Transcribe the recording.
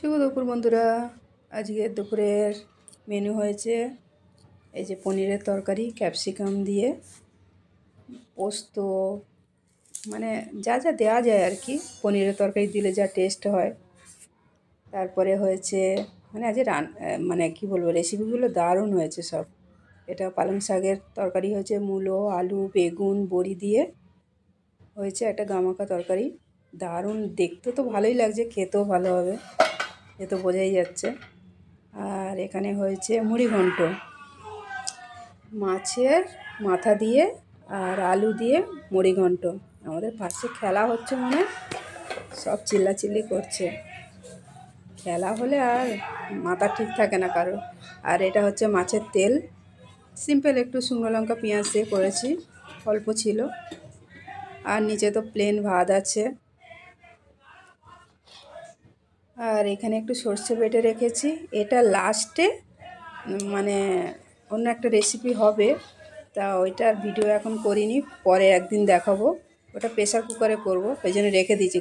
শুভ দুপুর বন্ধুরা। আজকে দুপুরের মেনু হয়েছে এই যে পনিরের তরকারি ক্যাপসিকাম দিয়ে, পোস্ত, মানে যা যা দেওয়া যায় আর কি, পনিরের তরকারি দিলে যা টেস্ট হয়। তারপরে হয়েছে মানে আজ মানে কি বলবো, রেসিপিগুলো দারুণ হয়েছে সব। এটা পালং শাকের তরকারি হয়েছে, মূলো, আলু, বেগুন, বড়ি দিয়ে হয়েছে একটা গামাখা তরকারি। দারুণ, দেখতে তো ভালোই লাগছে, খেতেও ভালো হবে, এ তো বোঝাই যাচ্ছে। আর এখানে হয়েছে মুড়ি ঘন্ট, মাছের মাথা দিয়ে আর আলু দিয়ে মুড়ি ঘন্ট। আমাদের পাশে খেলা হচ্ছে, মানে সব চিল্লাচিল্লি করছে। খেলা হলে আর মাথা ঠিক থাকে না কারো। আর এটা হচ্ছে মাছের তেল, সিম্পল একটু শুকনো লঙ্কা পেঁয়াজ দিয়ে করেছি, অল্প ছিল। আর নিচে তো প্লেন ভাত আছে। আর এখানে একটু সর্ষে বেটে রেখেছি, এটা লাস্টে মানে অন্য একটা রেসিপি হবে, তা ওইটার ভিডিও এখন করিনি, পরে একদিন দেখাবো। ওটা প্রেসার কুকারে করব, ওই জন্য রেখে দিয়েছি।